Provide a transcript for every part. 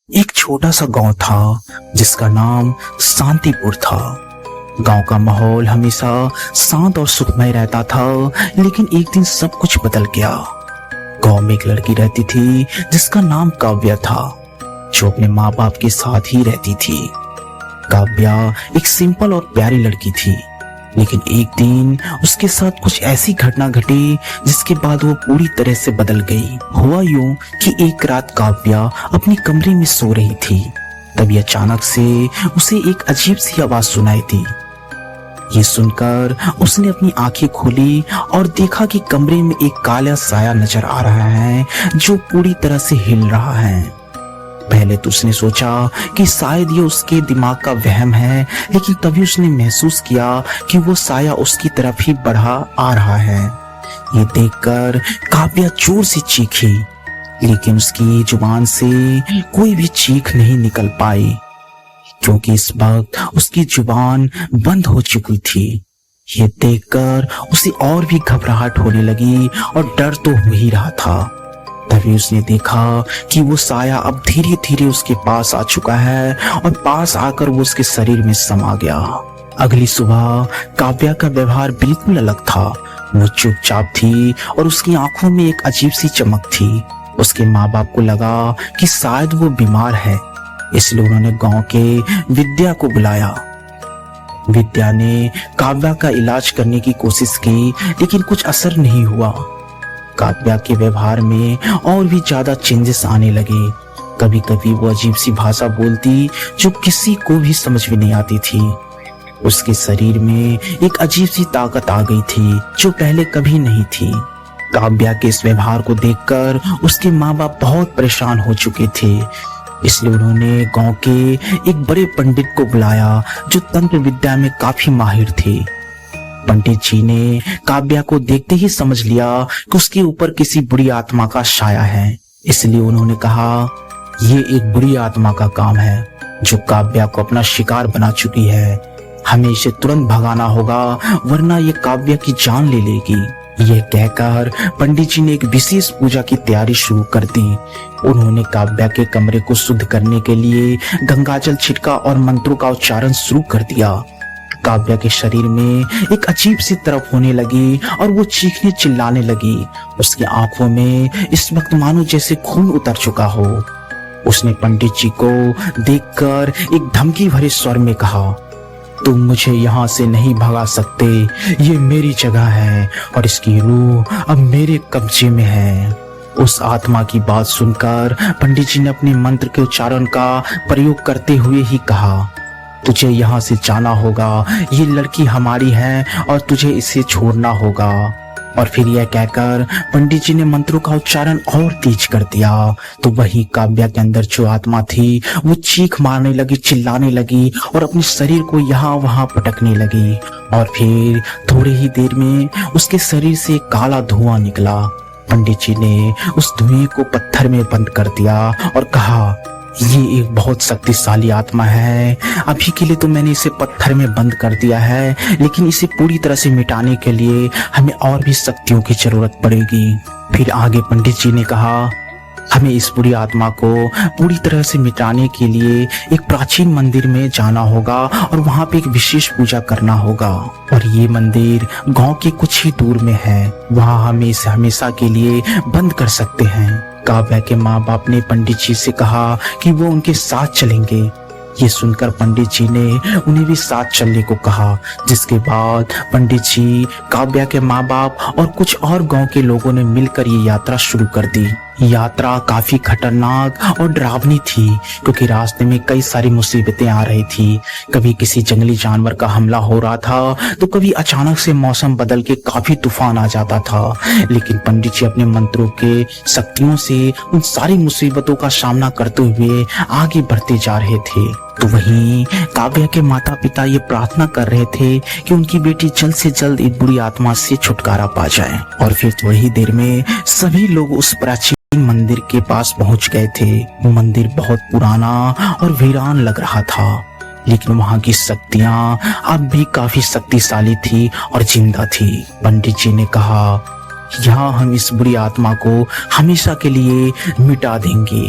एक छोटा सा गांव था जिसका नाम शांतिपुर था। गांव का माहौल हमेशा शांत और सुखमय रहता था, लेकिन एक दिन सब कुछ बदल गया। गांव में एक लड़की रहती थी जिसका नाम काव्या था, जो अपने माँ बाप के साथ ही रहती थी। काव्या एक सिंपल और प्यारी लड़की थी, लेकिन एक दिन उसके साथ कुछ ऐसी घटना घटी जिसके बाद वो पूरी तरह से बदल गई। हुआ यूं कि एक रात काव्या अपने कमरे में सो रही थी, तभी अचानक से उसे एक अजीब सी आवाज सुनाई दी। ये सुनकर उसने अपनी आंखें खोली और देखा कि कमरे में एक काला साया नजर आ रहा है जो पूरी तरह से हिल रहा है। पहले तो उसने सोचा कि शायद ये उसके दिमाग का वहम है, लेकिन तभी उसने महसूस किया कि वो साया उसकी तरफ ही बढ़ा आ रहा है। ये देखकर काव्या जोर से चीखी, लेकिन उसकी जुबान से कोई भी चीख नहीं निकल पाई, क्योंकि इस वक्त उसकी जुबान बंद हो चुकी थी। ये देखकर उसे और भी घबराहट होने लगी और डर तो हो ही रहा था। तभी उसने देखा कि वो साया अब धीरे धीरे उसके पास आ चुका है और पास आकर वो उसके शरीर में समा गया। अगली सुबह काव्या का व्यवहार बिल्कुल अलग था। वो चुपचाप थी और उसकी आंखों में एक अजीब सी चमक थी। उसके माँ बाप को लगा कि शायद वो बीमार है, इसलिए उन्होंने गांव के विद्या को बुलाया। विद्या ने काव्या का इलाज करने की कोशिश की, लेकिन कुछ असर नहीं हुआ। काव्या के व्यवहार में और भी ज्यादा चेंजेस आने लगे। कभी कभी वो अजीब सी भाषा बोलती जो किसी को भी समझ में नहीं आती थी। उसके शरीर में एक अजीब सी ताकत आ गई थी जो पहले कभी नहीं थी। काव्या के इस व्यवहार को देखकर उसके माँ बाप बहुत परेशान हो चुके थे, इसलिए उन्होंने गांव के एक बड़े पंडित को बुलाया जो तंत्र विद्या में काफी माहिर थे। पंडित जी ने काव्या को देखते ही समझ लिया कि उसके ऊपर किसी बुरी आत्मा का साया है, इसलिए उन्होंने कहा ये एक बुरी आत्मा का काम है जो काव्या को अपना शिकार बना चुकी है। हमें इसे तुरंत भगाना होगा, वरना ये काव्या की जान ले लेगी। यह कहकर पंडित जी ने एक विशेष पूजा की तैयारी शुरू कर दी। उन्होंने काव्या के कमरे को शुद्ध करने के लिए गंगाजल छिड़का और मंत्रों का उच्चारण शुरू कर दिया। काव्या के शरीर में एक अजीब सी तरफ होने लगी और वो चीखने चिल्लाने लगी। उसकी आंखों में इस वक्त मानो जैसे खून उतर चुका हो। उसने पंडित जी को देखकर एक धमकी भरे स्वर में कहा, तुम मुझे यहाँ से नहीं भगा सकते, ये मेरी जगह है और इसकी रूह अब मेरे कब्जे में है। उस आत्मा की बात सुनकर पंडित जी ने अपने मंत्र के उच्चारण का प्रयोग करते हुए ही कहा, तुझे यहाँ से जाना होगा, ये लड़की हमारी है और तुझे इसे छोड़ना होगा। और फिर यह कहकर पंडित जी ने मंत्रों का उच्चारण और तेज कर दिया, तो वही काव्या के अंदर जो आत्मा थी वो चीख मारने लगी, चिल्लाने लगी और अपने शरीर को यहाँ वहां पटकने लगी। और फिर थोड़ी ही देर में उसके शरीर से काला धुआं निकला। पंडित जी ने उस धुएं को पत्थर में बंद कर दिया और कहा, ये एक बहुत शक्तिशाली आत्मा है। अभी के लिए तो मैंने इसे पत्थर में बंद कर दिया है, लेकिन इसे पूरी तरह से मिटाने के लिए हमें और भी शक्तियों की जरूरत पड़ेगी। फिर आगे पंडित जी ने कहा, हमें इस बुरी आत्मा को पूरी तरह से मिटाने के लिए एक प्राचीन मंदिर में जाना होगा और वहां पे एक विशेष पूजा करना होगा। और ये मंदिर गांव के कुछ ही दूर में है, वहां हमें इसे हमेशा के लिए बंद कर सकते हैं। काव्या के माँ बाप ने पंडित जी से कहा कि वो उनके साथ चलेंगे। ये सुनकर पंडित जी ने उन्हें भी साथ चलने को कहा, जिसके बाद पंडित जी, काव्या के माँ बाप और कुछ और गांव के लोगों ने मिलकर ये यात्रा शुरू कर दी। यात्रा काफी खतरनाक और डरावनी थी, क्योंकि रास्ते में कई सारी मुसीबतें आ रही थी। कभी किसी जंगली जानवर का हमला हो रहा था, तो कभी अचानक से मौसम बदल के काफी तूफान आ जाता था। लेकिन पंडित जी अपने मंत्रों के शक्तियों से उन सारी मुसीबतों का सामना करते हुए आगे बढ़ते जा रहे थे। तो वहीं काव्या के माता पिता ये प्रार्थना कर रहे थे कि उनकी बेटी जल्द से जल्द एक बुरी आत्मा से छुटकारा पा जाए। और फिर थोड़ी देर में सभी लोग उस प्राचीन मंदिर के पास पहुंच गए थे। मंदिर बहुत पुराना और वीरान लग रहा था, लेकिन वहां की शक्तियां अब भी काफी शक्तिशाली थी और जिंदा थी। पंडित जी ने कहा, यहाँ हम इस बुरी आत्मा को हमेशा के लिए मिटा देंगे।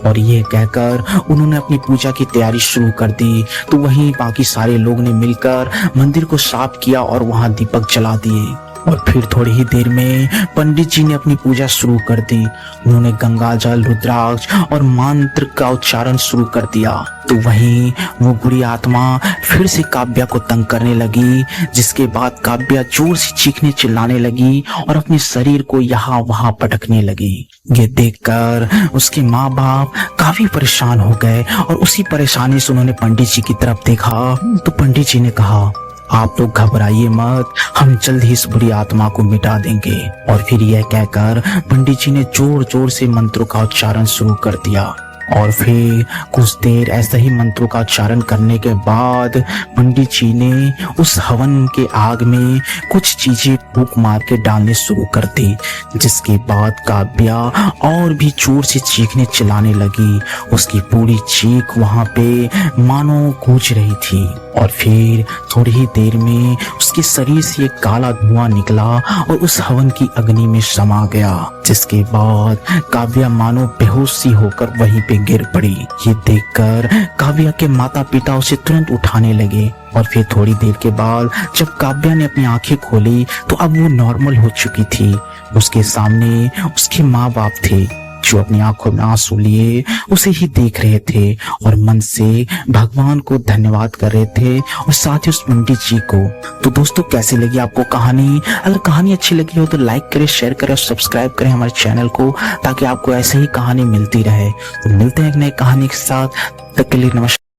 और ये कहकर उन्होंने अपनी पूजा की तैयारी शुरू कर दी। तो वहीं बाकी सारे लोग ने मिलकर मंदिर को साफ किया और वहां दीपक जला दिए। और फिर थोड़ी ही देर में पंडित जी ने अपनी पूजा शुरू कर दी। उन्होंने गंगा जल, रुद्राक्ष और मंत्र का उच्चारण शुरू कर दिया। तो वहीं वो बुरी आत्मा फिर से काव्या को तंग करने लगी, जिसके बाद काव्या जोर से चीखने चिल्लाने लगी और अपने शरीर को यहाँ वहां पटकने लगी। ये देखकर उसके माँ बाप काफी परेशान हो गए और उसी परेशानी से उन्होंने पंडित जी की तरफ देखा। तो पंडित जी ने कहा, आप लोग घबराइए मत, हम जल्द ही इस बुरी आत्मा को मिटा देंगे। और फिर यह कहकर पंडित जी ने जोर जोर से मंत्रों का उच्चारण शुरू कर दिया। और फिर कुछ देर ऐसा ही मंत्रों का उच्चारण करने के बाद पंडित जी ने उस हवन के आग में कुछ चीजें फूंक मार के डालने शुरू कर दी, जिसके बाद काव्या और भी जोर से चीखने चिल्लाने लगी। उसकी पूरी चीख वहां पे मानो गूंज रही थी। और फिर थोड़ी ही देर में उसके शरीर से एक काला धुआं निकला और उस हवन की अग्नि में समा गया, जिसके बाद काव्या मानो बेहोश सी होकर वहीं पे गिर पड़ी। ये देखकर काव्या के माता पिता उसे तुरंत उठाने लगे। और फिर थोड़ी देर के बाद जब काव्या ने अपनी आंखें खोली तो अब वो नॉर्मल हो चुकी थी। उसके सामने उसके माँ बाप थे, जो अपनी आंखों में आंसू लिए उसे ही देख रहे थे और मन से भगवान को धन्यवाद कर रहे थे और साथ ही उस पंडित जी को। तो दोस्तों, कैसी लगी आपको कहानी? अगर कहानी अच्छी लगी हो तो लाइक करें, शेयर करें और सब्सक्राइब करें हमारे चैनल को, ताकि आपको ऐसे ही कहानी मिलती रहे। तो मिलते हैं एक नई कहानी के साथ। तब तक के लिए नमस्कार।